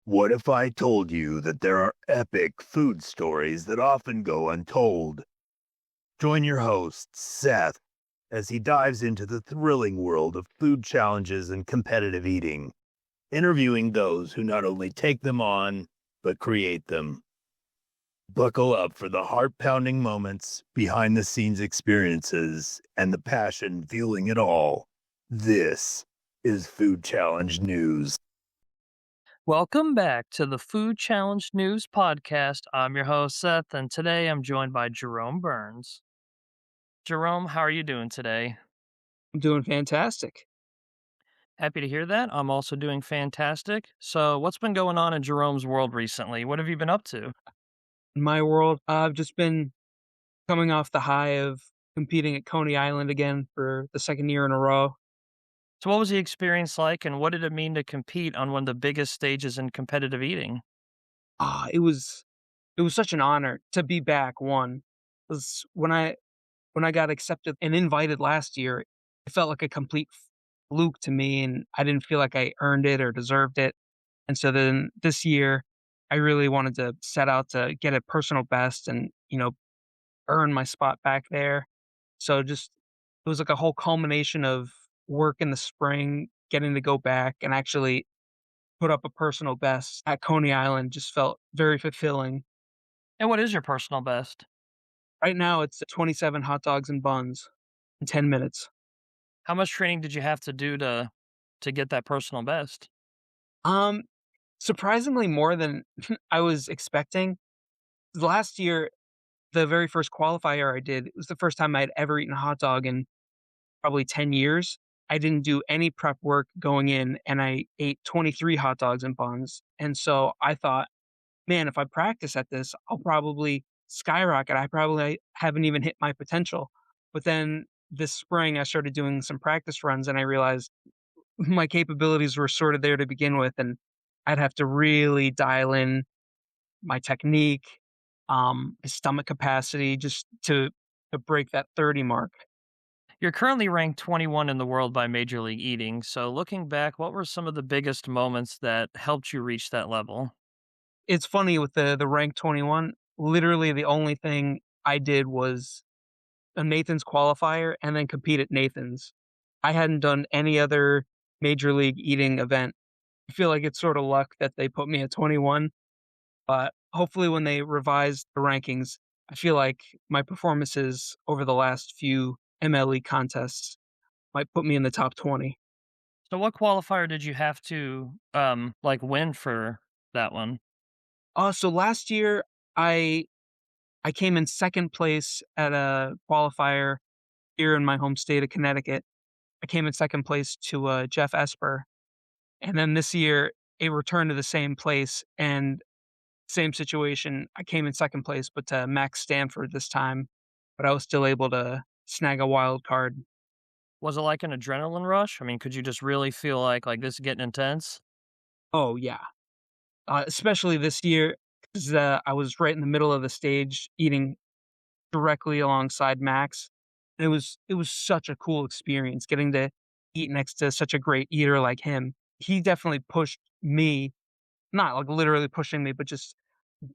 What if I told you that there are epic food stories that often go untold? Join your host, Seth, as he dives into the thrilling world of food challenges and competitive eating, interviewing those who not only take them on, but create them. Buckle up for the heart pounding moments, behind the scenes experiences, and the passion fueling it all. This is Food Challenge News. Welcome back to the Food Challenge News Podcast. I'm your host, Seth, and today I'm joined by Jerome Burns. Jerome, how are you doing today? I'm doing fantastic. Happy to hear that. I'm also doing fantastic. So, what's been going on in Jerome's world recently? What have you been up to? In my world, I've just been coming off the high of competing at Coney Island again for the second year in a row. So, what was the experience like, and what did it mean to compete on one of the biggest stages in competitive eating? It was such an honor to be back. One was when I got accepted and invited last year, it felt like a complete fluke to me, and I didn't feel like I earned it or deserved it. And so then this year, I really wanted to set out to get a personal best and earn my spot back there. So just it was like a whole culmination of work in the spring, getting to go back and actually put up a personal best at Coney Island just felt very fulfilling. And what is your personal best? Right now it's 27 hot dogs and buns in 10 minutes. How much training did you have to do to get that personal best? Um Surprisingly more than I was expecting. Last year, the very first qualifier I did, it was the first time I'd ever eaten a hot dog in probably 10 years. I didn't do any prep work going in and I ate 23 hot dogs and buns. And so I thought, man, if I practice at this, I'll probably skyrocket. I probably haven't even hit my potential. But then this spring, I started doing some practice runs and I realized my capabilities were sort of there to begin with. And I'd have to really dial in my technique, my stomach capacity just to break that 30 mark. You're currently ranked 21 in the world by Major League Eating. So, looking back, what were some of the biggest moments that helped you reach that level? It's funny with the rank 21, literally the only thing I did was a Nathan's qualifier and then compete at Nathan's. I hadn't done any other major league eating event. I feel like it's sort of luck that they put me at 21, but hopefully when they revise the rankings, I feel like my performances over the last few MLE contests might put me in the top 20. So, what qualifier did you have to win for that one? So last year I I came in second place at a qualifier here in my home state of Connecticut. I came in second place to Jeff Esper, and then this year it returned to the same place and same situation. I came in second place, but to Max Stanford this time, but I was still able to snag a wild card. Was it like an adrenaline rush? I mean, could you just really feel like this is getting intense? Oh yeah, especially this year because I was right in the middle of the stage eating directly alongside Max. And it was such a cool experience getting to eat next to such a great eater like him. He definitely pushed me, not like literally pushing me, but just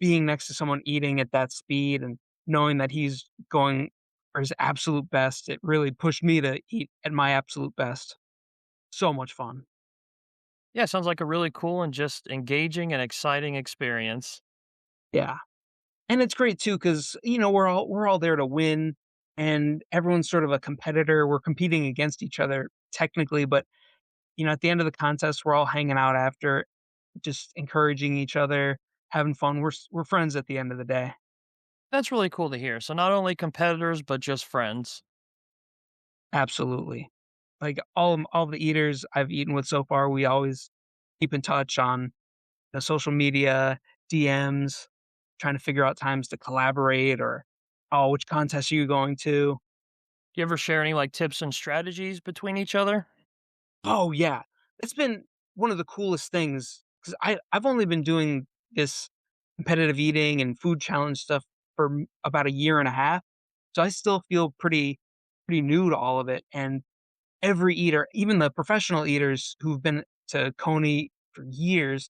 being next to someone eating at that speed and knowing that he's going for his absolute best. It really pushed me to eat at my absolute best. So much fun. Yeah, sounds like a really cool and just engaging and exciting experience. Yeah. And it's great too because we're all there to win, and everyone's sort of a competitor. We're competing against each other technically, but at the end of the contest, we're all hanging out after, just encouraging each other, having fun. We're friends at the end of the day. That's really cool to hear. So, not only competitors, but just friends. Absolutely. Like all the eaters I've eaten with so far, we always keep in touch on the social media, DMs, trying to figure out times to collaborate or, oh, which contest are you going to? Do you ever share any tips and strategies between each other? Oh yeah. It's been one of the coolest things because I've only been doing this competitive eating and food challenge stuff for about a year and a half. So I still feel pretty new to all of it. And every eater, even the professional eaters who've been to Coney for years,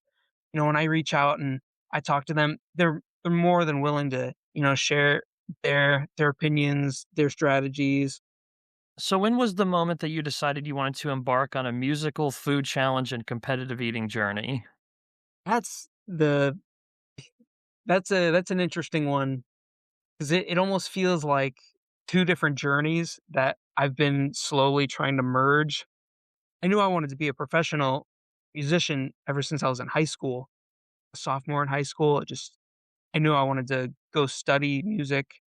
when I reach out and I talk to them, they're more than willing to, share their opinions, their strategies. So when was the moment that you decided you wanted to embark on a musical food challenge and competitive eating journey? That's the that's an interesting one, 'cause it almost feels like 2 different journeys that I've been slowly trying to merge. I knew I wanted to be a professional musician ever since I was in high school, a sophomore in high school. I knew I wanted to go study music,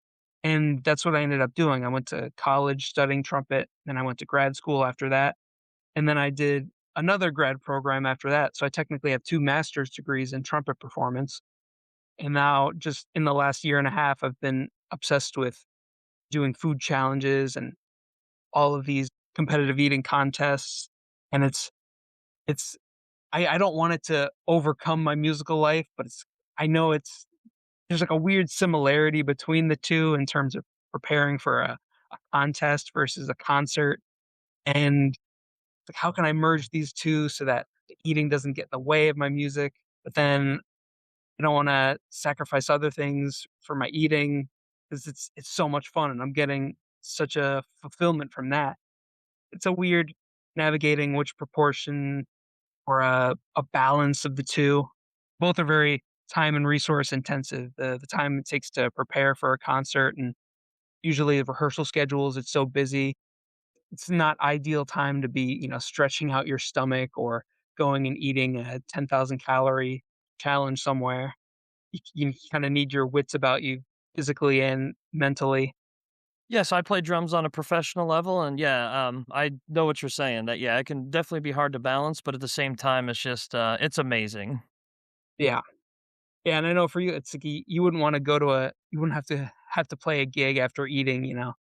and that's what I ended up doing. I went to college studying trumpet, then I went to grad school after that, and then I did another grad program after that. So I technically have 2 master's degrees in trumpet performance. And now just in the last year and a half, I've been obsessed with doing food challenges and all of these competitive eating contests. And it's I don't want it to overcome my musical life, but I know there's like a weird similarity between the 2 in terms of preparing for a contest versus a concert. And like, how can I merge these 2 so that the eating doesn't get in the way of my music, but then I don't wanna sacrifice other things for my eating, because it's so much fun, and I'm getting such a fulfillment from that. It's a weird navigating which proportion or a balance of the 2. Both are very time and resource intensive. The time it takes to prepare for a concert, and usually the rehearsal schedules, it's so busy. It's not ideal time to be, stretching out your stomach or going and eating a 10,000 calorie challenge somewhere. You kinda need your wits about you physically and mentally. Yes, I play drums on a professional level, and yeah, I know what you're saying. That yeah, it can definitely be hard to balance, but at the same time, it's just it's amazing. Yeah. Yeah, and I know for you, it's like you wouldn't wanna go to you wouldn't have to play a gig after eating, a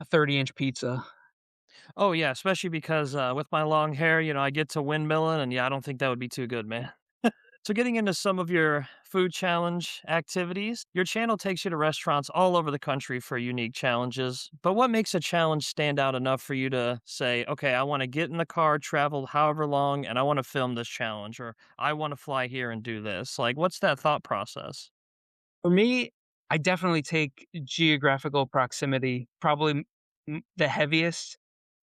30-inch pizza. Oh yeah, especially because with my long hair, I get to windmilling, and yeah, I don't think that would be too good, man. So, getting into some of your food challenge activities, your channel takes you to restaurants all over the country for unique challenges. But what makes a challenge stand out enough for you to say, okay, I want to get in the car, travel however long, and I want to film this challenge, or I want to fly here and do this? Like, what's that thought process? For me, I definitely take geographical proximity, probably the heaviest.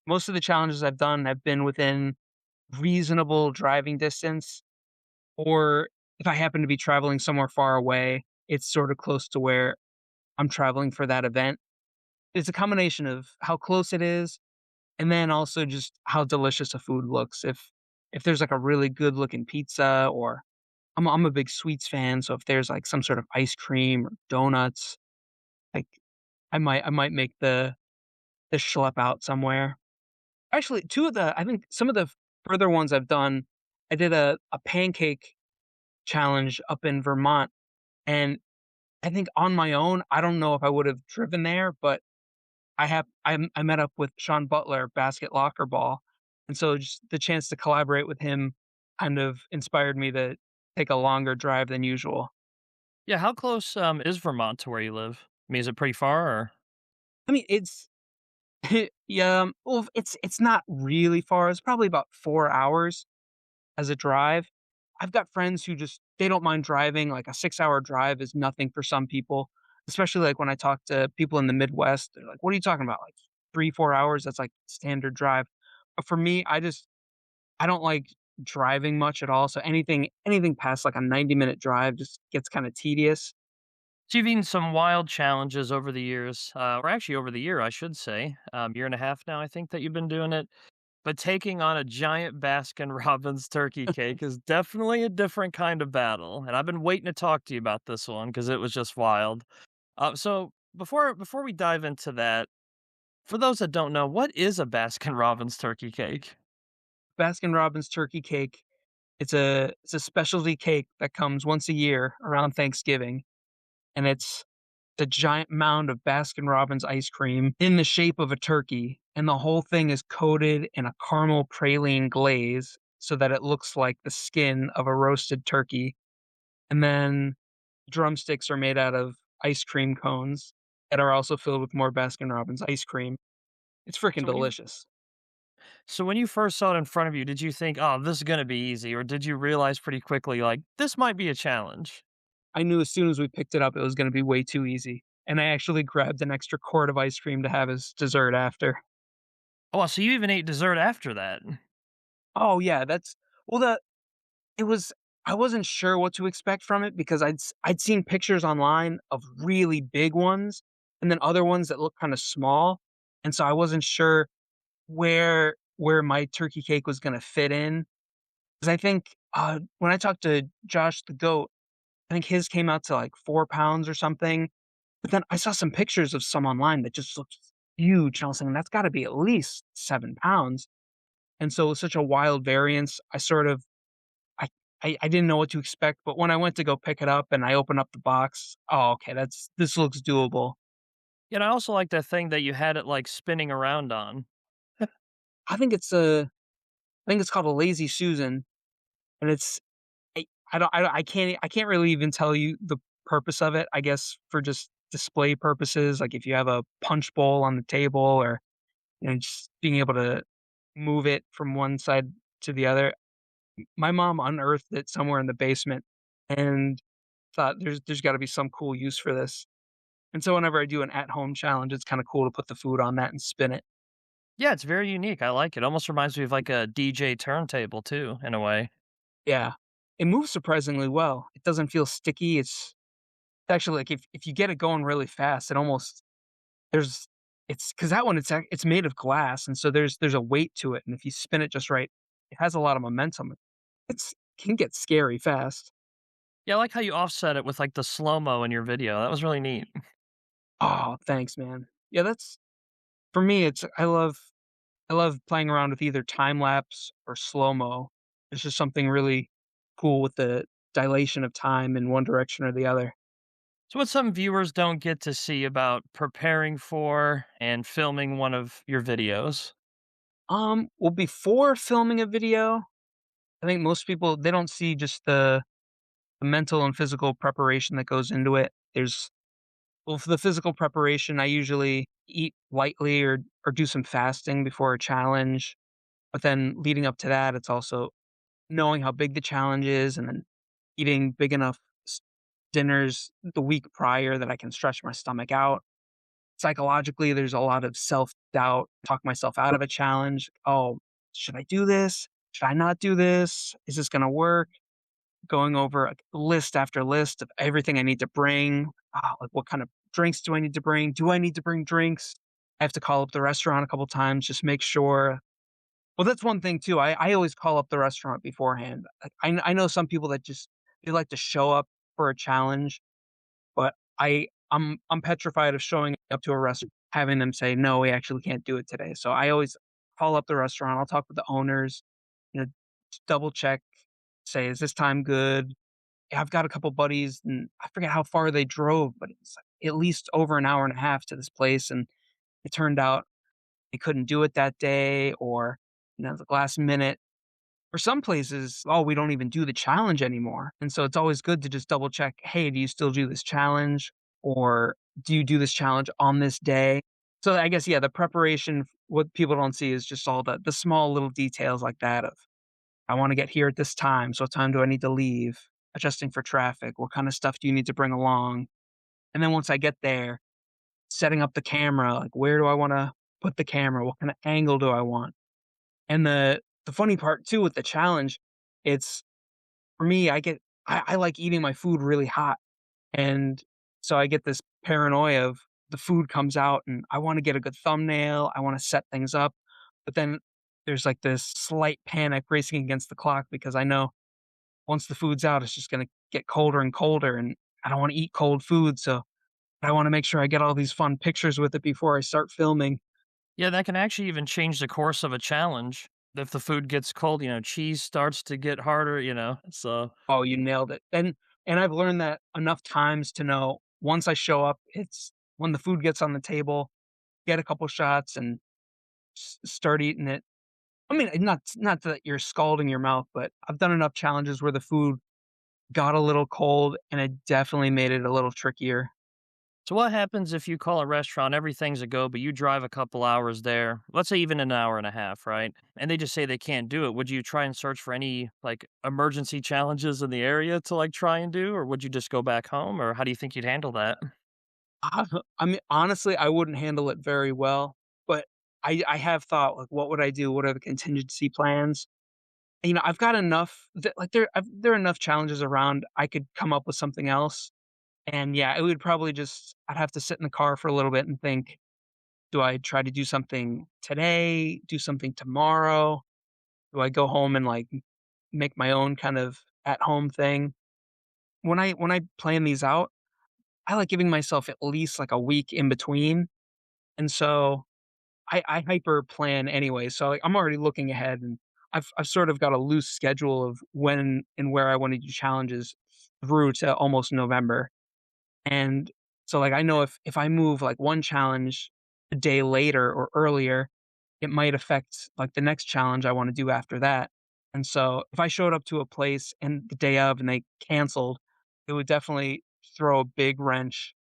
Most of the challenges I've done have been within reasonable driving distance, or if I happen to be traveling somewhere far away, it's sort of close to where I'm traveling for that event. It's a combination of how close it is, and then also just how delicious a food looks. If there's like a really good looking pizza, or I'm a big sweets fan, so if there's like some sort of ice cream or donuts, like I might make the schlep out somewhere. Actually, 2 of the I think some of the further ones I've done, I did a pancake challenge up in Vermont, and I think on my own, I don't know if I would have driven there, but I met up with Sean Butler, Basket Locker Ball, and so just the chance to collaborate with him kind of inspired me to take a longer drive than usual. Yeah, how close is Vermont to where you live? I mean, is it pretty far? Or I mean, it's yeah, well, it's not really far. It's probably about 4 hours as a drive. I've got friends who just they don't mind driving, like a 6-hour drive is nothing for some people, especially, like, when I talk to people in the Midwest, they're like, "What are you talking about? Like 3, 4 hours? That's, like, standard drive." But for me, I don't like driving much at all, so anything past, like, a 90-minute drive just gets kinda tedious. so you've eaten some wild challenges over the years, or actually over the year, I should say, year and a half now, I think that you've been doing it. But taking on a giant Baskin Robbins turkey cake is definitely a different kind of battle, and I've been waiting to talk to you about this one because it was just wild. So before we dive into that, for those that don't know, what is a Baskin Robbins turkey cake? Baskin Robbins turkey cake, it's a specialty cake that comes once a year around Thanksgiving, and it's the giant mound of Baskin Robbins ice cream in the shape of a turkey, and the whole thing is coated in a caramel praline glaze so that it looks like the skin of a roasted turkey, and then drumsticks are made out of ice cream cones that are also filled with more Baskin Robbins ice cream. It's freaking So when you delicious. So when you first saw it in front of you, did you think, "Oh, this is gonna be easy," or did you realize pretty quickly, like, "This might be a challenge"? I knew as soon as we picked it up, it was gonna be way too easy, and I actually grabbed an extra quart of ice cream to have as dessert after. Oh, so you even ate dessert after that. Oh, yeah, that's well, the it was I wasn't sure what to expect from it because I'd seen pictures online of really big ones and then other ones that looked kinda small, and so I wasn't sure where my turkey cake was gonna fit in. 'Cause I think, when I talked to Josh the goat, I think his came out to, like, 4 pounds or something, but then I saw some pictures of some online that just looked huge, and I was thinking, "That's gotta be at least 7 pounds," and so it was such a wild variance, I sort of I I didn't know what to expect, but when I went to go pick it up and I opened up the box, "Oh, okay, this looks doable." Yeah, and I also like that thing that you had it, like, spinning around on. I think I think it's called a Lazy Susan, and it's I can't really even tell you the purpose of it, I guess for just display purposes, like if you have a punch bowl on the table or, just being able to move it from one side to the other. My mom unearthed it somewhere in the basement and thought there's gotta be some cool use for this. And so whenever I do an at-home challenge, it's kinda cool to put the food on that and spin it. Yeah, it's very unique, I like it. Almost reminds me of, like, a DJ turntable too, in a way. Yeah. It moves surprisingly well. It doesn't feel sticky, it's actually, like, if you get it going really fast, it almost there's it's because that one, it's made of glass, and so there's a weight to it, and if you spin it just right, it has a lot of momentum. It's can get scary fast. Yeah, I like how you offset it with, like, the slow-mo in your video, that was really neat. Oh, thanks, man. Yeah, that's for me, it's I love playing around with either time lapse or slow-mo. It's just something really cool with the dilation of time in one direction or the other. So, what some viewers don't get to see about preparing for and filming one of your videos? Well, before filming a video, I think most people, they don't see just the mental and physical preparation that goes into it. Well, for the physical preparation, I usually eat lightly or do some fasting before a challenge. But then leading up to that, it's also knowing how big the challenge is and then eating big enough s- dinners the week prior that I can stretch my stomach out. Psychologically, there's a lot of self doubt, talk myself out of a challenge. Oh, should I do this? Should I not do this? Is this going to work? Going over like list after list of everything I need to bring. Like what kind of drinks do I need to bring? Do I need to bring drinks? I have to call up the restaurant a couple times, just make sure. Well, that's one thing too. I always call up the restaurant beforehand. Like, I know some people that just they like to show up for a challenge, but I'm petrified of showing up to a restaurant, having them say, "No, we actually can't do it today." So I always call up the restaurant, I'll talk with the owners, you know, just double check, say, "Is this time good?" Yeah, I've got a couple buddies, and I forget how far they drove, but it's like at least over an hour and a half to this place, and it turned out they couldn't do it that day or, the last minute. For some places, "Oh, we don't even do the challenge anymore." And so it's always good to just double check, "Hey, do you still do this challenge?" Or, "Do you do this challenge on this day?" So I guess, yeah, the preparation, what people don't see is just all the small little details like that of, "I wanna get here at this time, so what time do I need to leave?" Adjusting for traffic, "What kinda stuff do you need to bring along?" And then once I get there, setting up the camera, like, where do I wanna put the camera? What kinda angle do I want? And the funny part too with the challenge, it's for me, I like eating my food really hot, and so I get this paranoia of the food comes out and I wanna get a good thumbnail, I wanna set things up, but then there's, like, this slight panic racing against the clock because I know once the food's out, it's just gonna get colder and colder, and I don't wanna eat cold food, so I wanna make sure I get all these fun pictures with it before I start filming. Yeah, that can actually even change the course of a challenge. If the food gets cold, cheese starts to get harder, so Oh, you nailed it. And I've learned that enough times to know once I show up, it's when the food gets on the table, get a couple shots and start eating it. I mean, not that you're scalding your mouth, but I've done enough challenges where the food got a little cold and it definitely made it a little trickier. So what happens if you call a restaurant, everything's a go, but you drive a couple hours there, let's say even an hour and a half, right? And they just say they can't do it. Would you try and search for any like emergency challenges in the area to like try and do, or would you just go back home, or how do you think you'd handle that? I mean, honestly, I wouldn't handle it very well, but I have thought, like, what would I do? What are the contingency plans? I've got enough that, like, there are enough challenges around, I could come up with something else, and, yeah, it would probably just I'd have to sit in the car for a little bit and think, "Do I try to do something today? Do something tomorrow? Do I go home and, like, make my own kind of at-home thing?" When I plan these out, I like giving myself at least, like, a week in between, and so I hyper plan anyway, so, like, I'm already looking ahead, and I've sort of got a loose schedule of when and where I wanna do challenges through to almost November, and so, like, I know if I move, like, one challenge a day later or earlier, it might affect, like, the next challenge I wanna do after that, and so if I showed up to a place and the day of and they canceled, it would definitely throw a big wrench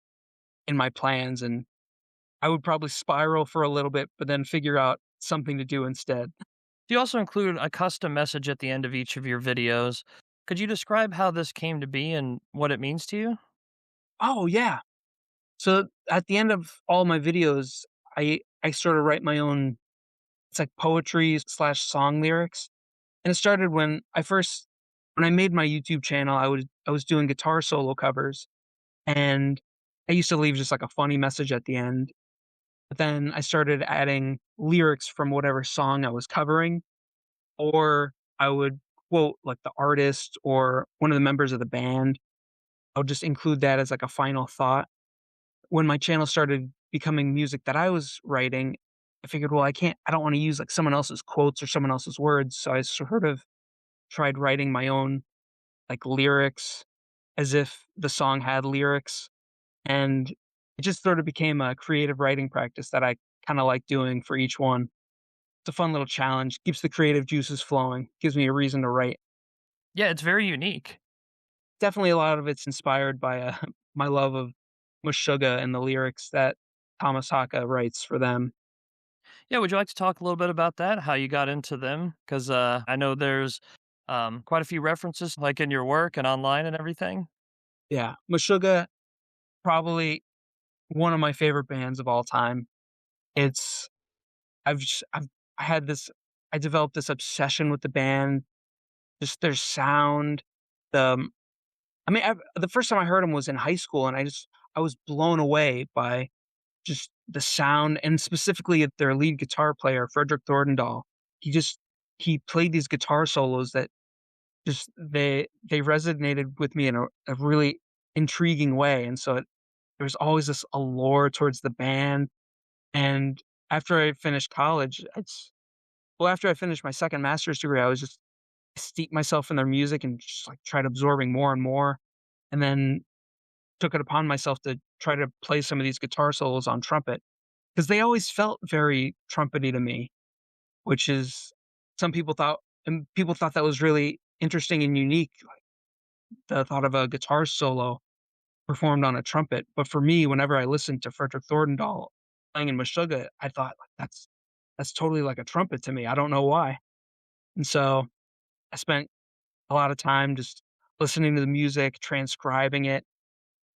in my plans, and I would probably spiral for a little bit, but then figure out something to do instead. Do you also include a custom message at the end of each of your videos? Could you describe how this came to be and what it means to you? Oh, yeah. So at the end of all my videos, I sort of write my own it's like poetry slash song lyrics. And it started when I made my YouTube channel, I was doing guitar solo covers and I used to leave just like a funny message at the end. But then I started adding lyrics from whatever song I was covering, or I would quote like the artist or one of the members of the band. I would just include that as like a final thought. When my channel started becoming music that I was writing, I figured, well, I don't want to use like someone else's quotes or someone else's words. So I sort of tried writing my own like lyrics as if the song had lyrics. And it just sort of became a creative writing practice that I kind of like doing for each one. It's a fun little challenge, keeps the creative juices flowing, gives me a reason to write. Yeah, it's very unique. Definitely a lot of it's inspired by, my love of Meshuggah and the lyrics that Thomas Haka writes for them. Yeah, would you like to talk a little bit about that? How you got into them? Because I know there's quite a few references, like in your work and online and everything. Yeah, Meshuggah, probably one of my favorite bands of all time. It's I've just I had this I developed this obsession with the band, just their sound, the I mean, the first time I heard them was in high school, and I was blown away by just the sound, and specifically at their lead guitar player, Frederick Thorndahl. He just he played these guitar solos that just they resonated with me in a really intriguing way, and so there was always this allure towards the band, and after I finished college, after I finished my 2nd master's degree, I was just steeped myself in their music and just, like, tried absorbing more and more, and then took it upon myself to try to play some of these guitar solos on trumpet because they always felt very trumpety to me, which is some people thought that was really interesting and unique, like, the thought of a guitar solo performed on a trumpet, but for me, whenever I listened to Frederick Thorndahl playing in Meshuggah, I thought, like, that's totally like a trumpet to me, I don't know why, and so I spent a lot of time just listening to the music, transcribing it,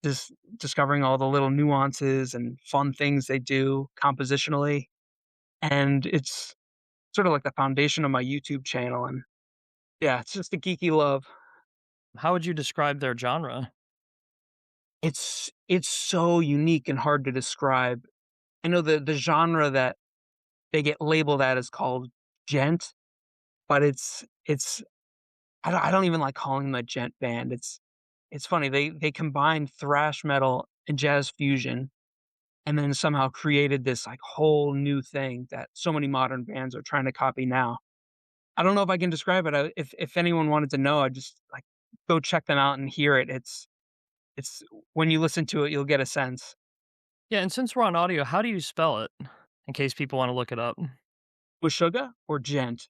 just discovering all the little nuances and fun things they do compositionally, and it's sort of like the foundation of my YouTube channel, and yeah, it's just a geeky love. How would you describe their genre? It's so unique and hard to describe. I know the genre that they get labeled at is called djent, but it's I don't even like calling them a djent band. It's funny, they combine thrash metal and jazz fusion and then somehow created this, like, whole new thing that so many modern bands are trying to copy now. I don't know if I can describe it. If anyone wanted to know, I'd just, like, go check them out and hear it. It's when you listen to it, you'll get a sense. Yeah, and since we're on audio, how do you spell it? In case people want to look it up. Meshuggah or djent?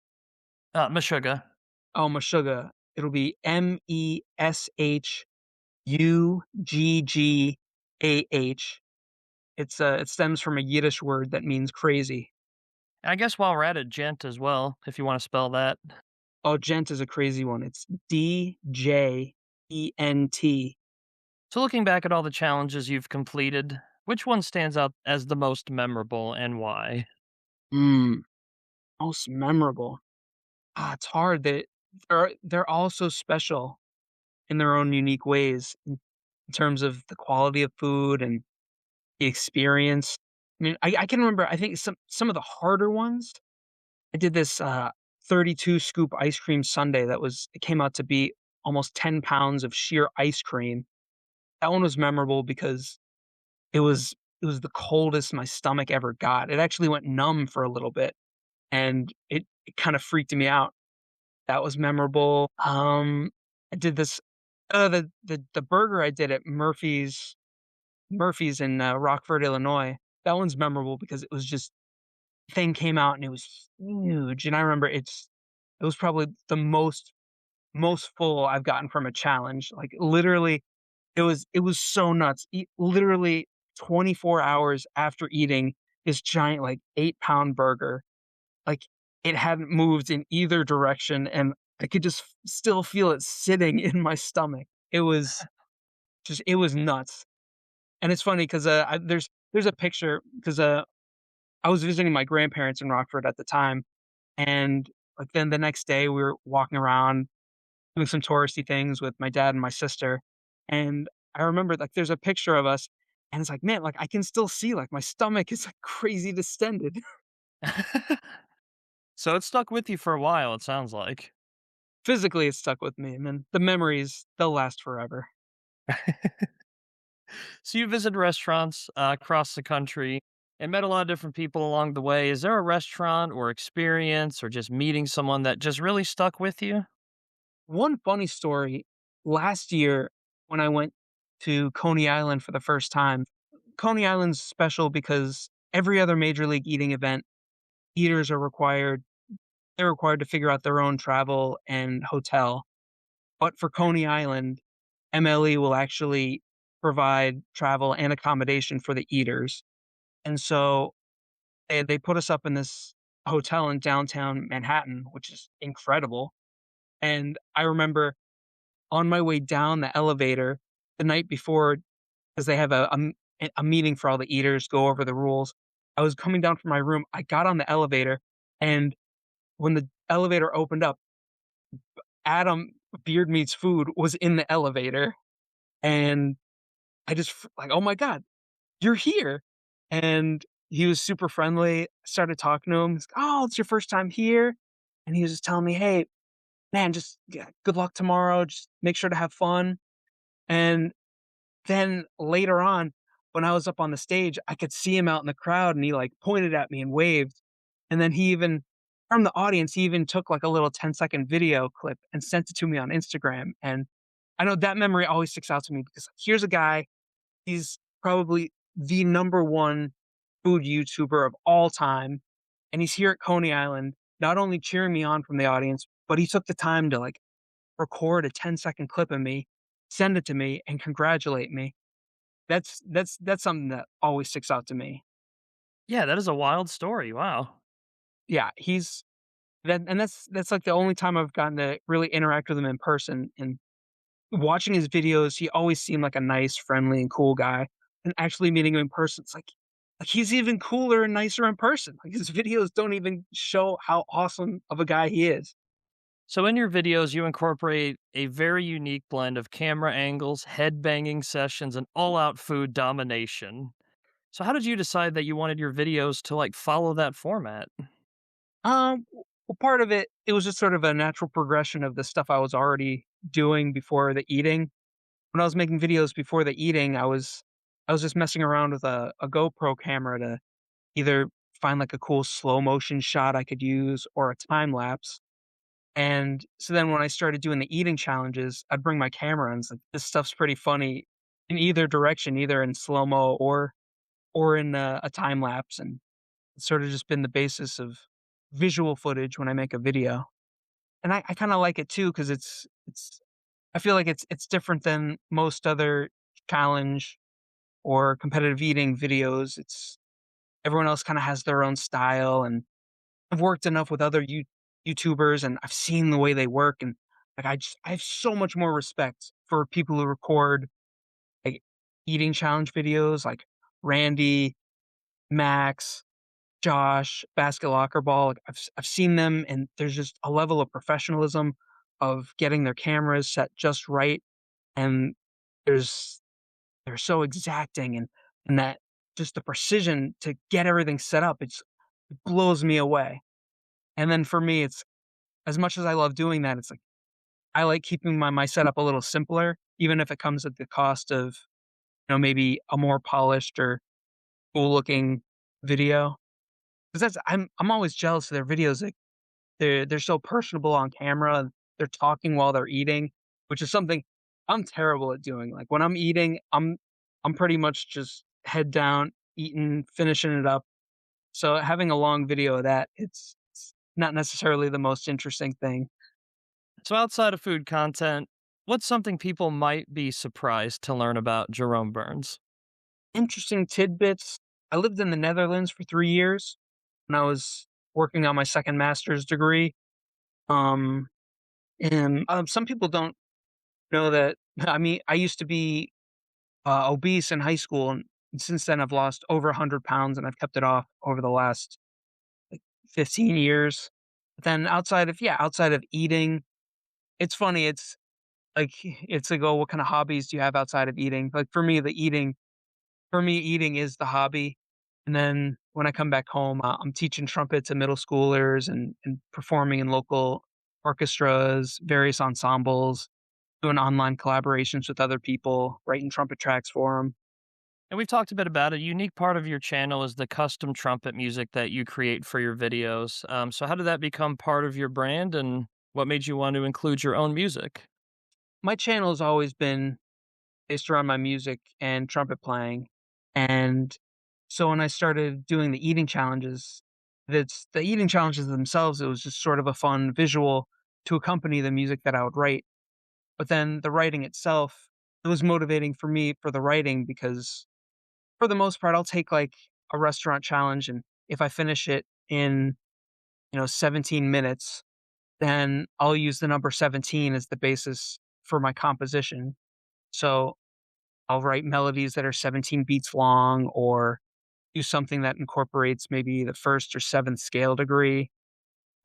Meshuggah. Oh, Meshuggah. It'll be Meshuggah. It stems from a Yiddish word that means crazy. I guess while we're at it, gent as well, if you want to spell that. Oh, gent is a crazy one. It's Djent. So looking back at all the challenges you've completed, which one stands out as the most memorable and why? Mm, most memorable. It's hard. They're all so special in their own unique ways in terms of the quality of food and the experience. I mean, I can remember, I think some of the harder ones, I did this, 32 scoop ice cream sundae it came out to be almost 10 pounds of sheer ice cream. That one was memorable because it was it was the coldest my stomach ever got. It actually went numb for a little bit, and it kinda freaked me out. That was memorable. I did this the burger I did at Murphy's in, Rockford, Illinois. That one's memorable because it was just thing came out and it was huge, and I remember it was probably the most full I've gotten from a challenge. Like, literally, it was so nuts. Literally 24 hours after eating this giant, like, 8-pound burger, like, it hadn't moved in either direction, and I could just still feel it sitting in my stomach. It was nuts. And it's funny 'cause, there's a picture 'cause, I was visiting my grandparents in Rockford at the time, and, like, then the next day, we were walking around doing some touristy things with my dad and my sister, and I remember, like, there's a picture of us, and it's like, man, like, I can still see, like, my stomach is, like, crazy distended. So it stuck with you for a while, it sounds like. Physically, it stuck with me, and then the memories, they'll last forever. So you visited restaurants across the country and met a lot of different people along the way. Is there a restaurant or experience or just meeting someone that just really stuck with you? One funny story, last year when I went to Coney Island for the first time, Coney Island's special because every other major league eating event, eaters are required they're required to figure out their own travel and hotel. But for Coney Island, MLE will actually provide travel and accommodation for the eaters. And so they put us up in this hotel in downtown Manhattan, which is incredible. And I remember on my way down the elevator the night before, because they have a meeting for all the eaters, go over the rules. I was coming down from my room. I got on the elevator, and when the elevator opened up, Adam Beard Meats Food was in the elevator, and I just like, "Oh my god, you're here." And he was super friendly. I started talking to him. He's like, "Oh, it's your first time here?" And he was just telling me, "Hey, man, just yeah, good luck tomorrow. Just make sure to have fun." And then later on, when I was up on the stage, I could see him out in the crowd and he like pointed at me and waved. And then he even from the audience, he even took like a little 10-second video clip and sent it to me on Instagram. And I know that memory always sticks out to me because here's a guy, he's probably the number one food YouTuber of all time. And he's here at Coney Island, not only cheering me on from the audience, but he took the time to like record a 10-second clip of me, send it to me, and congratulate me. That's something that always sticks out to me. Yeah, that is a wild story. Wow. Yeah, he's that and that's, like, the only time I've gotten to really interact with him in person, and watching his videos, he always seemed like a nice, friendly, and cool guy, and actually meeting him in person, it's like, he's even cooler and nicer in person, like, his videos don't even show how awesome of a guy he is. So in your videos, you incorporate a very unique blend of camera angles, head banging sessions, and all out food domination. So how did you decide that you wanted your videos to like follow that format? Well, part of it was just sort of a natural progression of the stuff I was already doing before the eating. When I was making videos before the eating, I was just messing around with a GoPro camera to either find like a cool slow motion shot I could use or a time lapse. And so then when I started doing the eating challenges, I'd bring my camera and it's like this stuff's pretty funny in either direction, either in slow mo or in a time lapse, and it's sort of just been the basis of visual footage when I make a video. And I kind of like it too because it's I feel like it's different than most other challenge or competitive eating videos. It's everyone else kind of has their own style, and I've worked enough with other YouTubers, and I've seen the way they work, and like I have so much more respect for people who record like eating challenge videos, like Randy, Max, Josh, Basket Locker Ball. Like I've seen them, and there's just a level of professionalism of getting their cameras set just right, and there's they're so exacting, and that just the precision to get everything set up. It blows me away. And then for me, it's as much as I love doing that, it's like I like keeping my setup a little simpler, even if it comes at the cost of, maybe a more polished or cool looking video. Because that's I'm always jealous of their videos. Like they're so personable on camera. And they're talking while they're eating, which is something I'm terrible at doing. Like when I'm eating, I'm pretty much just head down, eating, finishing it up. So having a long video of that, it's not necessarily the most interesting thing. So outside of food content, what's something people might be surprised to learn about Jerome Burns? Interesting tidbits. I lived in the Netherlands for 3 years when I was working on my second master's degree. Um, and some people don't know that. I mean, I used to be obese in high school, and since then I've lost over 100 pounds, and I've kept it off over the last like 15 years. But then outside of eating, it's funny. It's like it's like, oh, what kind of hobbies do you have outside of eating? Like for me, eating is the hobby. And then when I come back home, I'm teaching trumpet to middle schoolers and performing in local orchestras, various ensembles, doing online collaborations with other people, writing trumpet tracks for them. And we've talked a bit about a unique part of your channel is the custom trumpet music that you create for your videos. So how did that become part of your brand, and what made you want to include your own music? My channel has always been based around my music and trumpet playing. And so when I started doing the eating challenges, that's the eating challenges themselves, it was just sort of a fun visual to accompany the music that I would write. But then the writing itself, it was motivating for me for the writing because for the most part, I'll take like a restaurant challenge, and if I finish it in, 17 minutes, then I'll use the number 17 as the basis for my composition. So I'll write melodies that are 17 beats long or do something that incorporates maybe the first or seventh scale degree.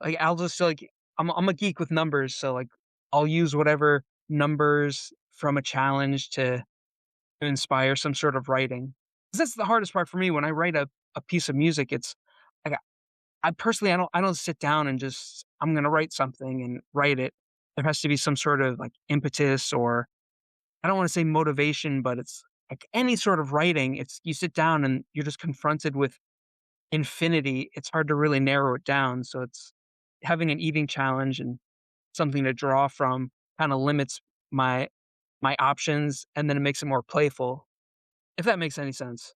Like I'll just like I'm a geek with numbers, so like I'll use whatever numbers from a challenge to inspire some sort of writing. 'Cause that's the hardest part for me when I write a piece of music. It's like I personally I don't sit down and just I'm gonna write something and write it. There has to be some sort of like impetus, or I don't want to say motivation, but it's like any sort of writing. It's you sit down and you're just confronted with infinity. It's hard to really narrow it down. So it's having an eating challenge and something to draw from kind of limits my my options, and then it makes it more playful. If that makes any sense.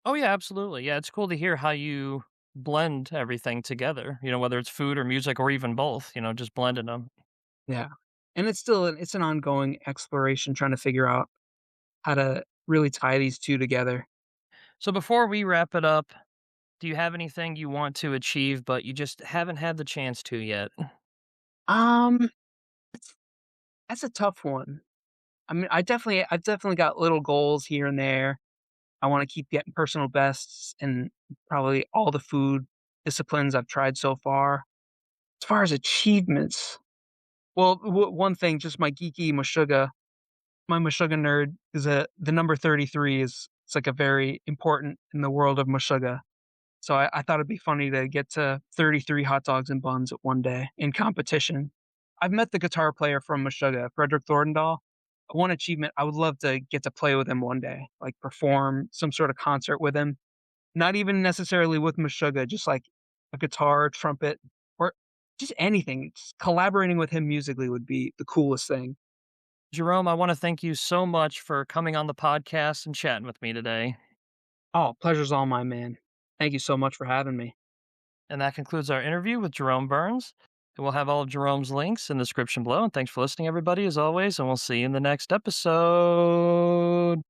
Oh yeah, absolutely. Yeah, it's cool to hear how you blend everything together. Whether it's food or music or even both. Just blending them. Yeah. And it's an ongoing exploration trying to figure out how to really tie these two together. So before we wrap it up, do you have anything you want to achieve but you just haven't had the chance to yet? Um, that's a tough one. I mean, I've definitely got little goals here and there. I want to keep getting personal bests in probably all the food disciplines I've tried so far. As far as achievements, well, one thing, just my geeky Meshuggah, my Meshuggah nerd is the number 33 is it's like a very important in the world of Meshuggah. So I thought it'd be funny to get to 33 hot dogs and buns at one day in competition. I've met the guitar player from Meshuggah, Frederick Thorndahl. One achievement, I would love to get to play with him one day, like perform some sort of concert with him. Not even necessarily with Meshuggah, just like a guitar, trumpet, or just anything. Just collaborating with him musically would be the coolest thing. Jerome, I want to thank you so much for coming on the podcast and chatting with me today. Oh, pleasure's all mine, man. Thank you so much for having me. And that concludes our interview with Jerome Burns. We'll have all of Jerome's links in the description below. And thanks for listening, everybody, as always. And we'll see you in the next episode.